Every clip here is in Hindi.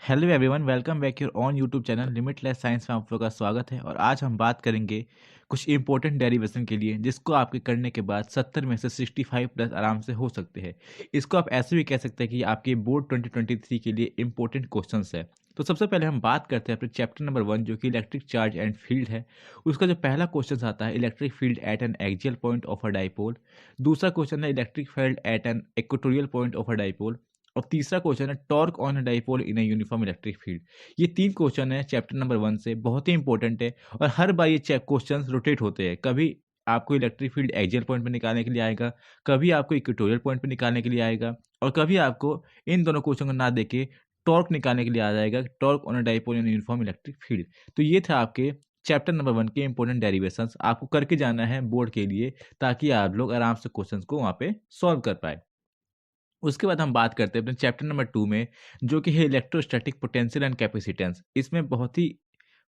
Hello everyone, welcome back your on YouTube channel limitless science में आप लोगों का स्वागत है। और आज हम बात करेंगे कुछ इंपॉर्टेंट डेरिवेशन के लिए जिसको आपके करने के बाद 70 में से 65 प्लस आराम से हो सकते हैं। इसको आप ऐसे भी कह सकते हैं कि आपके बोर्ड 2023 के लिए इंपॉर्टेंट क्वेश्चंस है। तो सबसे पहले हम बात करते हैं अपने चैप्टर नंबर 1 जो कि इलेक्ट्रिक चार्ज एंड फील्ड है। उसका जो पहला क्वेश्चन आता है, electric field at an axial point of a dipole. दूसरा क्वेश्चन है electric field at an equatorial point of a dipole. और तीसरा क्वेश्चन है torque on a dipole in a uniform electric field. ये तीन क्वेश्चन है चैप्टर नंबर 1 से, बहुत ही इंपॉर्टेंट है। और हर बार ये क्वेश्चन रोटेट होते हैं। कभी आपको इलेक्ट्रिक फील्ड एक्सियल पॉइंट पे निकालने के लिए आएगा, कभी आपको इक्वेटोरियल पॉइंट पे निकालने के लिए आएगा, और कभी आपको इन दोनों क्वेश्चन को ना देके टॉर्क निकालने के लिए आ जाएगा, torque on a dipole in uniform electric field. तो ये था आपके चैप्टर नंबर 1 के इंपॉर्टेंट डेरिवेशंस, आपको करके जाना है बोर्ड के लिए ताकि आप लोग आराम से क्वेश्चन को वहाँ पे सॉल्व कर पाए। उसके बाद हम बात करते हैं अपने चैप्टर नंबर 2 में, जो कि है इलेक्ट्रोस्टैटिक पोटेंशियल एंड कैपेसिटेंस। इसमें बहुत ही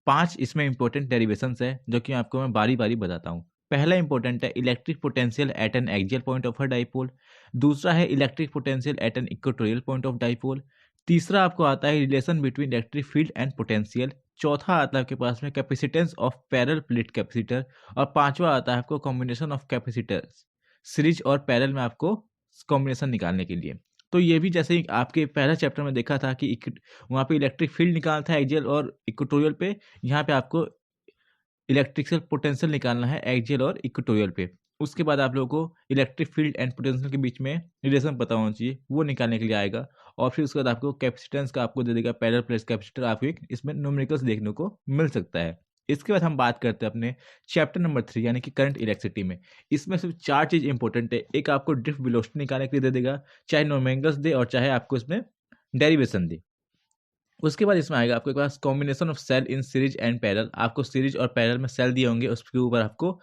5 इसमें इंपॉर्टेंट डेरिवेशंस है जो कि आपको मैं बारी-बारी बताता हूँ। पहला इंपॉर्टेंट है electric potential at an axial point of a dipole. दूसरा है electric potential at an equatorial point of dipole. तीसरा आपको आता है relation between electric field and potential. चौथा आता है आपके पास में capacitance of parallel plate capacitor. और पांचवा आता है आपको कॉम्बिनेशन ऑफ कैपेसिटर्स, सीरीज और पैरेलल में आपको कॉम्बिनेशन निकालने के लिए। तो ये भी जैसे ही आपके पहला चैप्टर में देखा था कि वहाँ पे इलेक्ट्रिक फील्ड निकालना था एक्सियल और इक्वेटोरियल पे, यहाँ पे आपको इलेक्ट्रिकल पोटेंशियल निकालना है एक्सियल और इक्वेटोरियल पे। उसके बाद आप लोगों को इलेक्ट्रिक फील्ड एंड पोटेंशियल के बीच में रिलेशन पता होना चाहिए, वो निकालने के लिए आएगा। और फिर उसके बाद आपको कैपेसिटेंस का आपको दे देगा पैरेलल प्लेट कैपेसिटर, आपको एक इसमें न्यूमेरिकल्स देखने को मिल सकता है। इसके बाद हम बात करते हैं अपने चैप्टर नंबर 3 यानी कि करंट इलेक्ट्रिसिटी में। इसमें सिर्फ 4 चीज़ इंपॉर्टेंट है। एक आपको ड्रिफ्ट वेलोसिटी निकालने के लिए दे देगा, चाहे न्यूमेरिकल्स दे और चाहे आपको इसमें डेरिवेशन दे। उसके बाद इसमें आएगा आपके पास combination of cell in series and parallel. आपको सीरीज और पैरेलल में सेल दिए होंगे, उसके ऊपर आपको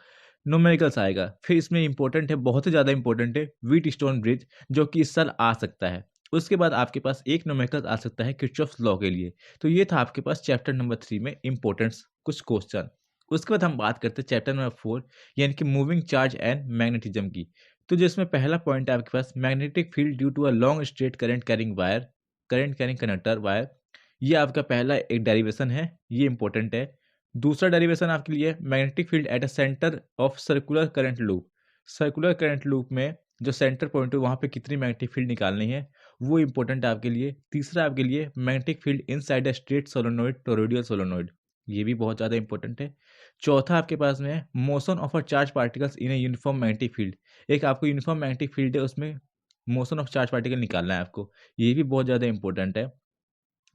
न्यूमेरिकल्स आएगा। फिर इसमें इंपॉर्टेंट है, बहुत ही ज़्यादा इंपॉर्टेंट है, व्हीट स्टोन ब्रिज, जो कि इस साल आ सकता है। उसके बाद आपके पास एक न्यूमेरिकल्स आ सकता है किरचॉफ्स लॉ के लिए। तो ये था आपके पास चैप्टर नंबर 3 में इंपॉर्टेंट्स कुछ क्वेश्चन। उसके बाद हम बात करते हैं चैप्टर नंबर 4 यानी कि मूविंग चार्ज एंड मैग्नेटिज्म की। तो जिसमें पहला पॉइंट है आपके पास magnetic field due to a long straight current carrying wire, current carrying conductor wire. ये आपका पहला एक डेरिवेशन है, ये इंपॉर्टेंट है। दूसरा डेरिवेशन आपके लिए magnetic field at a centre of circular current loop. Circular current loop में जो सेंटर पॉइंट है वहाँ पे कितनी मैग्नेटिक फील्ड निकालनी है, वो इंपॉर्टेंट है आपके लिए। तीसरा आपके लिए magnetic field inside a straight solenoid toroidal solenoid, ये भी बहुत ज़्यादा इंपॉर्टेंट है। चौथा आपके पास में motion of a charge particles in a uniform magnetic field. एक आपको यूनिफॉर्म मैग्नेटिक फील्ड है, उसमें मोशन ऑफ चार्ज पार्टिकल निकालना है आपको, ये भी बहुत ज़्यादा इंपॉर्टेंट है।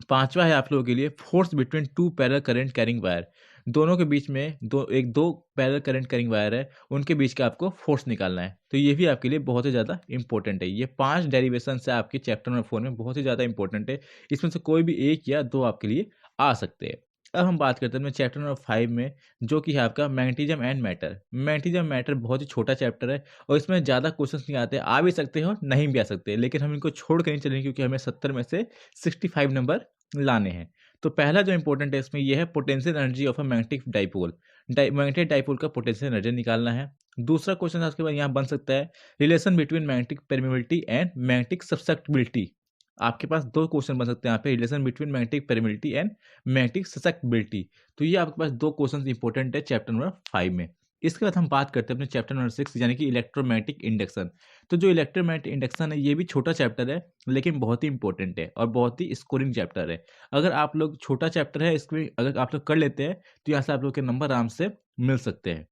पाँचवा है आप लोगों के लिए force between two parallel current carrying wire. दोनों के बीच में दो पैरेलल करंट कैरिंग वायर है, उनके बीच का आपको फोर्स निकालना है। तो ये भी आपके लिए बहुत ही ज़्यादा इंपॉर्टेंट है। ये 5 डेरिवेशन है आपके चैप्टर नंबर 4 में, बहुत ही ज़्यादा इंपॉर्टेंट है। इसमें से कोई भी 1 या 2 आपके लिए आ सकते हैं। अब हम बात करते हैं अपने चैप्टर नंबर 5 में, जो कि है आपका magnetism and matter. Magnetism matter बहुत ही छोटा चैप्टर है और इसमें ज़्यादा क्वेश्चंस नहीं आते, आ भी सकते हो नहीं भी आ सकते, लेकिन हम इनको छोड़ कर नहीं चलेंगे क्योंकि हमें 70 में से 65 नंबर लाने हैं। तो पहला जो इंपॉर्टेंट है इसमें यह है potential energy of a magnetic dipole. Magnetic dipole का पोटेंशियल एनर्जी निकालना है। दूसरा क्वेश्चन आपके पास यहाँ बन सकता है relation between magnetic permeability and magnetic susceptibility. आपके पास 2 क्वेश्चन बन सकते हैं यहाँ पे, relation between magnetic permeability and magnetic susceptibility. तो ये आपके पास 2 क्वेश्चन इंपॉर्टेंट है चैप्टर नंबर 5 में। इसके बाद हम बात करते हैं अपने चैप्टर नंबर 6 यानी कि इलेक्ट्रोमैग्नेटिक इंडक्शन। तो जो इलेक्ट्रोमैग्नेटिक इंडक्शन है, ये भी छोटा चैप्टर है लेकिन बहुत ही इंपॉर्टेंट है और बहुत ही स्कोरिंग चैप्टर है। अगर आप लोग छोटा चैप्टर है, इसमें अगर आप लोग कर लेते हैं तो यहाँ से आप लोग के नंबर आराम से मिल सकते हैं।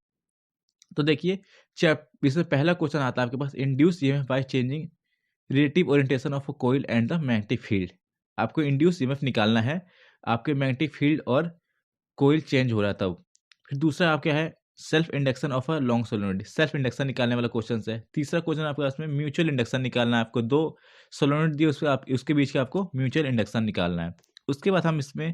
तो देखिए इसमें पहला क्वेश्चन आता है आपके पास, induce EMF by changing relative orientation of a coil and the magnetic field. आपको इंड्यूस ईएमएफ निकालना है, आपके मैग्नेटिक फील्ड और कॉइल चेंज हो रहा है तब। फिर दूसरा आप क्या है, self induction of a long solenoid. Self induction निकालने वाला क्वेश्चन है। तीसरा क्वेश्चन आपके पास में म्यूचुअल इंडक्शन निकालना है, आपको 2 सोलेनोइड दिए, उसके बीच का आपको म्यूचुअल इंडक्शन निकालना है। उसके बाद हम इसमें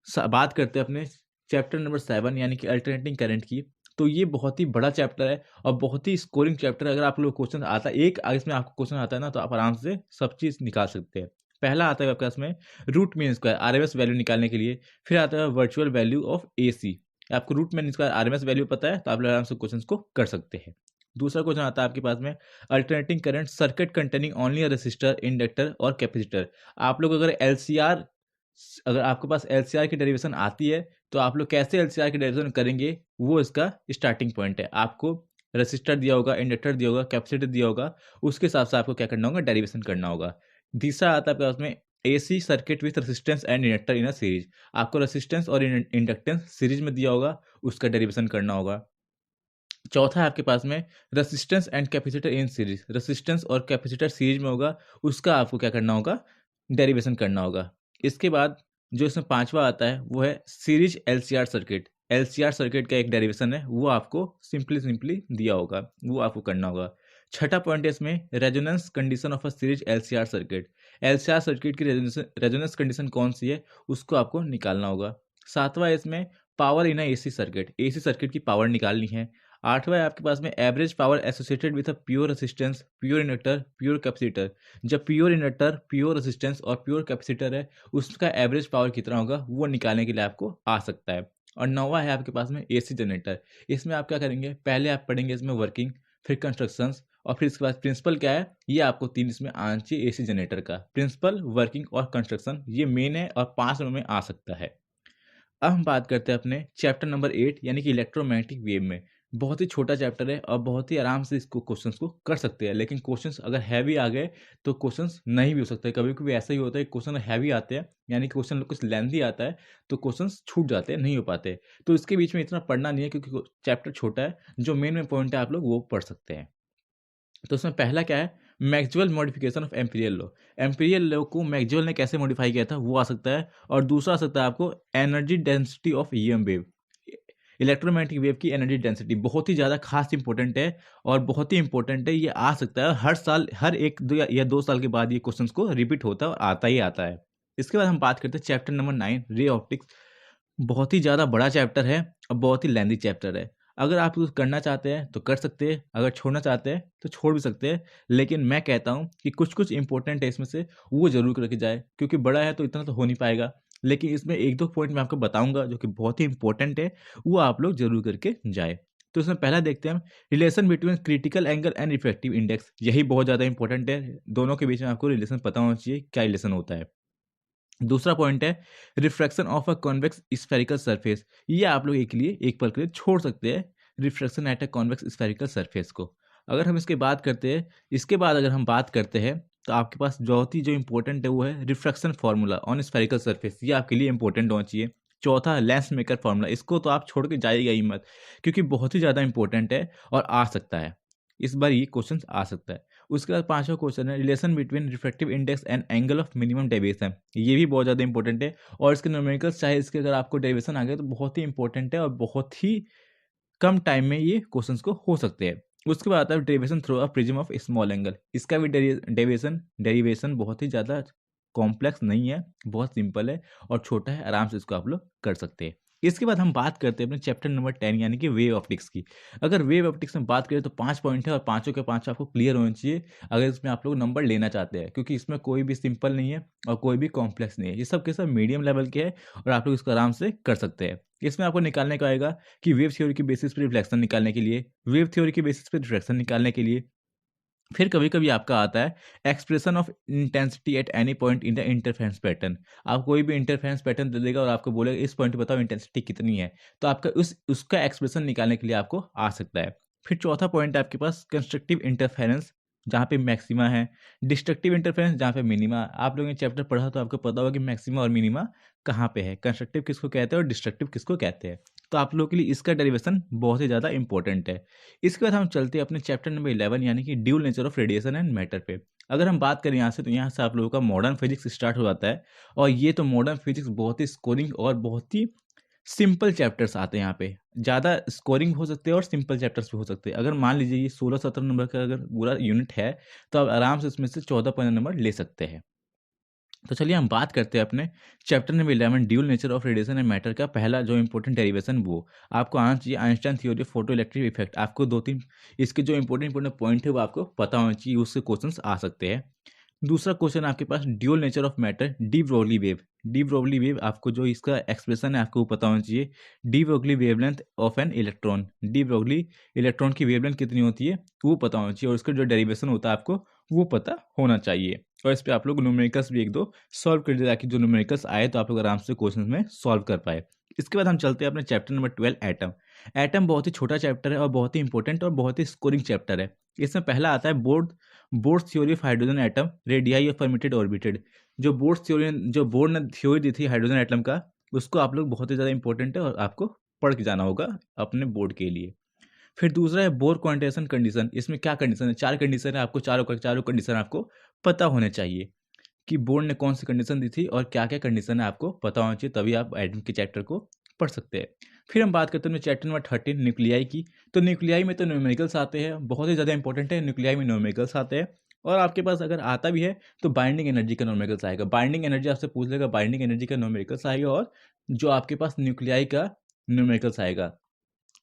बात करते हैं अपने चैप्टर नंबर 7 यानी कि अल्टरनेटिंग करंट की। तो ये बहुत ही बड़ा चैप्टर है और बहुत ही स्कोरिंग चैप्टर है। अगर आप लोग क्वेश्चन आता है एक इसमें आपको क्वेश्चन आता है ना, तो आप आराम से सब चीज़ निकाल सकते हैं। पहला आता है आपके पास में root mean square RMS value निकालने के लिए। फिर आता है वर्चुअल वैल्यू ऑफ एसी। आपको root mean square RMS value पता है तो आप लोग आराम से क्वेश्चन को कर सकते हैं। दूसरा क्वेश्चन आता है आपके पास में alternating current circuit containing only अ रेसिस्टर इंडक्टर और कैपेसिटर। आप लोग अगर एलसीआर अगर आपके पास एलसीआर की डेरिवेशन आती है तो आप लोग कैसे एलसीआर की डेरिवेशन करेंगे, वो इसका स्टार्टिंग पॉइंट है। आपको रेसिस्टर दिया होगा, इंडक्टर दिया होगा, कैपेसिटर दिया होगा, उसके हिसाब से आपको क्या करना होगा, डेरिवेशन करना होगा। तीसरा आता है आपके पास में AC circuit with resistance and inductor in a series. आपको रेसिस्टेंस और इंडक्टेंस सीरीज में दिया होगा, उसका डेरिवेशन करना होगा। चौथा है आपके पास में resistance and capacitor in series. Resistance और कैपेसिटर सीरीज में होगा, उसका आपको क्या करना होगा, डेरिवेशन करना होगा। इसके बाद जो इसमें पांचवा आता है वो है series LCR circuit. LCR circuit का एक डेरिवेशन है, वो आपको सिंपली दिया होगा, वो आपको करना होगा। छठा पॉइंट है इसमें resonance condition of a series LCR circuit. LCR circuit की रेजोनेंस कंडीशन कौन सी है, उसको आपको निकालना होगा। सातवां है इसमें power in AC circuit. AC circuit की पावर निकालनी है। आठवां है आपके पास में average power associated with a pure resistance, pure inductor, pure capacitor. जब प्योर इंडक्टर, प्योर रेसिस्टेंस और प्योर कैपेसिटर है, उसका एवरेज पावर कितना होगा, वो निकालने के लिए आपको आ सकता है। और नौवां है आपके पास में एसी जनरेटर। इसमें आप क्या करेंगे, पहले आप पढ़ेंगे इसमें वर्किंग, फिर कंस्ट्रक्शंस, और फिर इसके बाद प्रिंसिपल क्या है, ये आपको 3 इसमें आना चाहिए एसी जनरेटर का। प्रिंसिपल, वर्किंग और कंस्ट्रक्शन, ये मेन है और 5 नंबर में आ सकता है। अब हम बात करते हैं अपने चैप्टर नंबर 8 यानी कि इलेक्ट्रोमैग्नेटिक वेव में। बहुत ही छोटा चैप्टर है और बहुत ही आराम से इसको क्वेश्चंस को कर सकते हैं, लेकिन क्वेश्चंस अगर हैवी आ गए तो क्वेश्चंस नहीं भी हो सकते। कभी कभी ऐसा ही होता है, क्वेश्चन हैवी आते हैं यानी कि क्वेश्चन कुछ लेंथी आता है तो क्वेश्चंस छूट जाते हैं, नहीं हो पाते। तो इसके बीच में इतना पढ़ना नहीं है क्योंकि चैप्टर छोटा है। जो मेन पॉइंट है आप लोग वो पढ़ सकते हैं। तो उसमें पहला क्या है, Maxwell modification of Amperian law. Amperian law को मैक्सवेल ने कैसे मॉडिफाई किया था, वो आ सकता है। और दूसरा आ सकता है आपको energy density of EM wave. Electromagnetic wave की एनर्जी डेंसिटी बहुत ही ज़्यादा खास इंपॉर्टेंट है और बहुत ही इंपॉर्टेंट है। ये आ सकता है हर साल, हर एक दो या 2 साल के बाद ये क्वेश्चन को रिपीट होता है और आता ही आता है। इसके बाद हम बात करते हैं चैप्टर नंबर 9 रे ऑप्टिक्स। बहुत ही ज़्यादा बड़ा चैप्टर है और बहुत ही लेंथी चैप्टर है। अगर आप कुछ करना चाहते हैं तो कर सकते हैं, अगर छोड़ना चाहते हैं तो छोड़ भी सकते हैं। लेकिन मैं कहता हूँ कि कुछ कुछ इंपॉर्टेंट है इसमें से, वो जरूर करके जाए, क्योंकि बड़ा है तो इतना तो हो नहीं पाएगा। लेकिन इसमें एक दो पॉइंट मैं आपको बताऊंगा जो कि बहुत ही इंपॉर्टेंट है, वो आप लोग जरूर करके जाए। तो इसमें पहला देखते हैं हम, relation between critical angle and refractive index. यही बहुत ज़्यादा इंपॉर्टेंट है, दोनों के बीच में आपको रिलेशन पता होना चाहिए, क्या रिलेशन होता है। दूसरा पॉइंट है refraction of a convex spherical surface. ये आप लोग एक लिए एक पल के लिए छोड़ सकते हैं, refraction at a convex spherical surface को। अगर हम इसके बात करते हैं, इसके बाद अगर हम बात करते हैं तो आपके पास जो इंपॉर्टेंट है वो है refraction formula on spherical surface. ये आपके लिए इंपॉर्टेंट होना चाहिए। चौथा है लेंस मेकर फार्मूला, इसको तो आप छोड़ के जाइएगा ही मत, क्योंकि बहुत ही ज़्यादा इंपॉर्टेंट है और आ सकता है, इस बार ये क्वेश्चन आ सकता है। उसके बाद पांचवा क्वेश्चन है relation between refractive index and angle of minimum deviation. ये भी बहुत ज़्यादा इंपॉर्टेंट है और इसके न्यूमेरिकल्स चाहे इसके अगर आपको डेविएशन आ गए तो बहुत ही इंपॉर्टेंट है और बहुत ही कम टाइम में ये क्वेश्चंस को हो सकते हैं। उसके बाद आता है deviation through a prism of small angle. इसका भी डेरिवेशन बहुत ही ज़्यादा कॉम्प्लेक्स नहीं है, बहुत सिंपल है और छोटा है, आराम से इसको आप लोग कर सकते हैं। इसके बाद हम बात करते हैं अपने चैप्टर नंबर 10 यानी कि वेव ऑप्टिक्स की। अगर वेव ऑप्टिक्स में बात करें तो 5 पॉइंट है और पाँचों के पाँच आपको क्लियर होने चाहिए अगर इसमें आप लोग नंबर लेना चाहते हैं, क्योंकि इसमें कोई भी सिंपल नहीं है और कोई भी कॉम्प्लेक्स नहीं है। ये सब के सब मीडियम लेवल के हैं और आप लोग इसको आराम से कर सकते हैं। इसमें आपको निकालने का आएगा कि वेव थ्योरी की बेसिस पे रिफ्लेक्शन निकालने के लिए, वेव थ्योरी की बेसिस पे रिफ्लेक्शन निकालने के लिए, फिर कभी कभी आपका आता है expression of intensity at any point in the interference pattern. आप कोई भी इंटरफेरेंस पैटर्न दे देगा और आपको बोलेगा इस पॉइंट पे बताओ इंटेंसिटी कितनी है, तो आपका उसका एक्सप्रेशन निकालने के लिए आपको आ सकता है। फिर चौथा पॉइंट है आपके पास कंस्ट्रक्टिव इंटरफेरेंस, जहाँ पे मैक्सिमा है, डिस्ट्रक्टिव इंटरफेरेंस जहाँ पे मिनिमा। आप लोगों ने चैप्टर पढ़ा तो आपको पता होगा कि मैक्सिमा और मिनिमा कहाँ पे है, कंस्ट्रक्टिव किसको कहते हैं और डिस्ट्रक्टिव किसको कहते हैं। तो आप लोगों के लिए इसका डेरिवेशन बहुत ही ज़्यादा इंपॉर्टेंट है। इसके बाद हम चलते हैं अपने चैप्टर नंबर 11 यानी कि dual nature of radiation and matter पे। अगर हम बात करें यहाँ से तो यहाँ से आप लोगों का मॉडर्न फिजिक्स स्टार्ट हो जाता है और ये तो मॉडर्न फिजिक्स बहुत ही स्कोरिंग और बहुत ही सिंपल चैप्टर्स आते हैं। यहाँ पे ज़्यादा स्कोरिंग हो सकते हैं और सिंपल चैप्टर्स भी हो सकते हैं। अगर मान लीजिए ये 16-17 नंबर का अगर पूरा यूनिट है तो आप आराम से इसमें से 14-15 नंबर ले सकते हैं। तो चलिए हम बात करते हैं अपने chapter number 11 dual nature of radiation and matter का। पहला जो इंपॉर्टेंट डेरिवेशन वो आपको आना चाहिए, Einstein theory of photo electric effect. आपको 2-3 इसके जो इंपॉर्टेंट पॉइंट है वो आपको पता होना चाहिए, उससे क्वेश्चंस आ सकते हैं। दूसरा क्वेश्चन आपके पास dual nature of matter, de Broglie wave. De Broglie wave आपको जो इसका एक्सप्रेशन है आपको पता होना चाहिए। De Broglie wavelength of an electron, de Broglie electron की वेवलेंथ कितनी होती है वो पता होना चाहिए और उसका जो डेरिवेशन होता है आपको वो पता होना चाहिए। और इस पे आप लोग न्यूमेरिकल्स भी 1-2 सॉल्व कर दीजिए, ताकि जो न्यूमेरिकल्स आए तो आप लोग आराम से क्वेश्चन में सॉल्व कर पाए। इसके बाद हम चलते हैं अपने चैप्टर नंबर 12 एटम। एटम बहुत ही छोटा चैप्टर है और बहुत ही इंपॉर्टेंट और बहुत ही स्कोरिंग चैप्टर है। इसमें पहला आता है board theory of hydrogen atom, radii और परमिटेड ऑर्बिटेड। जो बोर्ड ने थ्योरी दी थी हाइड्रोजन एटम का, उसको आप लोग बहुत ही ज़्यादा इंपॉर्टेंट है और आपको पढ़ के जाना होगा अपने बोर्ड के लिए। फिर दूसरा है बोर क्वांटाइजेशन कंडीशन। इसमें क्या कंडीशन है? 4 कंडीशन है, आपको चारों कंडीशन आपको पता होने चाहिए कि बोर्ड ने कौन सी कंडीशन दी थी और क्या-क्या कंडीशन है आपको पता होना चाहिए, तभी आप एटम के चैप्टर को पढ़ सकते हैं। फिर हम बात करते हैं चैप्टर नंबर 13 न्यूक्लियाई की। तो न्यूक्लियाई में तो न्यूमेरिकल्स आते हैं, बहुत ही ज़्यादा इंपॉर्टेंट है, न्यूक्लियाई में न्यूमेरिकल्स आते हैं। और आपके पास अगर आता भी है तो बाइंडिंग एनर्जी का न्यूमेरिकल्स आएगा। बाइंडिंग एनर्जी आपसे पूछ लेगा, बाइंडिंग एनर्जी का न्यूमेरिकल्स आएगा। और जो आपके पास न्यूक्लियाई का न्यूमेरिकल्स आएगा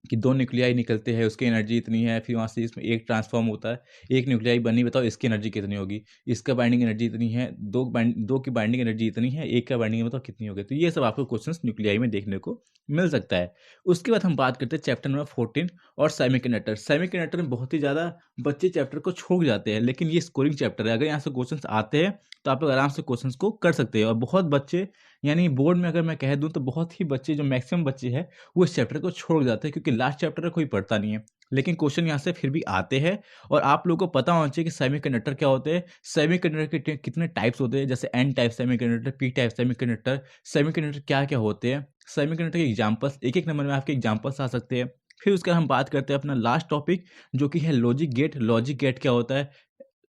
कि 2 न्यूक्लियाई निकलते हैं, उसकी एनर्जी इतनी है, फिर वहाँ से इसमें एक ट्रांसफॉर्म होता है, एक न्यूक्लियाई बनी, बताओ इसकी एनर्जी कितनी होगी, इसका बाइंडिंग एनर्जी इतनी है, 2 की बाइंडिंग एनर्जी इतनी है, एक का बाइंडिंग बताओ कितनी होगी। तो ये सब आपको क्वेश्चंस न्यूक्लियाई में देखने को मिल सकता है। उसके बाद हम बात करते हैं चैप्टर नंबर 14 और सेमीकंडक्टर। सेमीकंडक्टर में बहुत ही ज़्यादा बच्चे चैप्टर को छोड़ जाते हैं, लेकिन ये स्कोरिंग चैप्टर है। अगर यहाँ से क्वेश्चंस आते हैं तो आप लोग आराम से क्वेश्चंस को कर सकते हैं। और बहुत बच्चे, यानी बोर्ड में अगर मैं कह दूँ तो बहुत ही बच्चे, जो मैक्सिमम बच्चे हैं, वो इस चैप्टर को छोड़ जाते हैं, क्योंकि लास्ट चैप्टर कोई पढ़ता नहीं है। लेकिन क्वेश्चन यहाँ से फिर भी आते हैं और आप लोगों को पता होना चाहिए कि सेमीकंडक्टर क्या होते हैं, सेमीकंडक्टर के कितने टाइप्स होते हैं, जैसे N type semiconductor, P type semiconductor, semiconductor क्या-क्या होते हैं, सेमीकंडक्टर के एग्जांपल्स, एक-एक नंबर में आपके एग्जांपल्स आ सकते हैं। फिर उसके बाद हम बात करते हैं अपना लास्ट टॉपिक, जो कि है लॉजिक गेट। लॉजिक गेट क्या होता है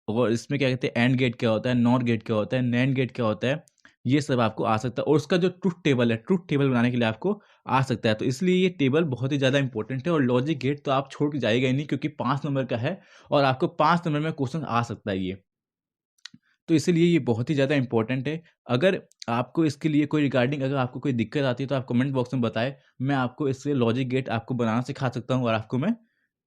और इसमें क्या कहते हैं, एंड गेट क्या होता है, नॉर गेट क्या होता है, नैंड गेट क्या होता है, ये सब आपको आ सकता है। और उसका जो ट्रुथ टेबल है, ट्रुथ टेबल बनाने के लिए आपको आ सकता है। तो इसलिए ये टेबल बहुत ही ज़्यादा इंपॉर्टेंट है। और लॉजिक गेट तो आप छोड़ के जाइएगा ही नहीं, क्योंकि 5 नंबर का है और आपको 5 नंबर में क्वेश्चन आ सकता है ये। तो इसीलिए ये बहुत ही ज़्यादा इंपॉर्टेंट है। अगर आपको इसके लिए कोई रिगार्डिंग, अगर आपको कोई दिक्कत आती है तो आप कमेंट बॉक्स में बताएँ। मैं आपको इससे लॉजिक गेट आपको बनाना सिखा सकता हूँ और आपको मैं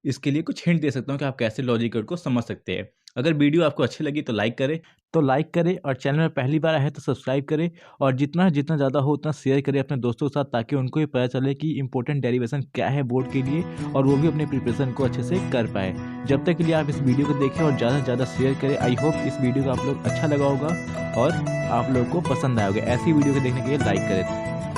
इसके लिए कुछ हिंट दे सकता हूँ कि आप कैसे लॉजिक गेट को समझ सकते हैं। अगर वीडियो आपको अच्छी लगी तो लाइक करें और चैनल में पहली बार आए हैं तो सब्सक्राइब करें। और जितना जितना ज़्यादा हो उतना शेयर करें अपने दोस्तों के साथ, ताकि उनको भी पता चले कि इंपॉर्टेंट डेरिवेशन क्या है बोर्ड के लिए, और वो भी अपने प्रिपरेशन को अच्छे से कर पाए। जब तक के लिए आप इस वीडियो को देखें और ज़्यादा से ज़्यादा शेयर करें। आई होप इस वीडियो को आप लोग अच्छा लगा होगा और आप लोगों को पसंद आया होगा। ऐसी वीडियो को देखने के लिए लाइक करें।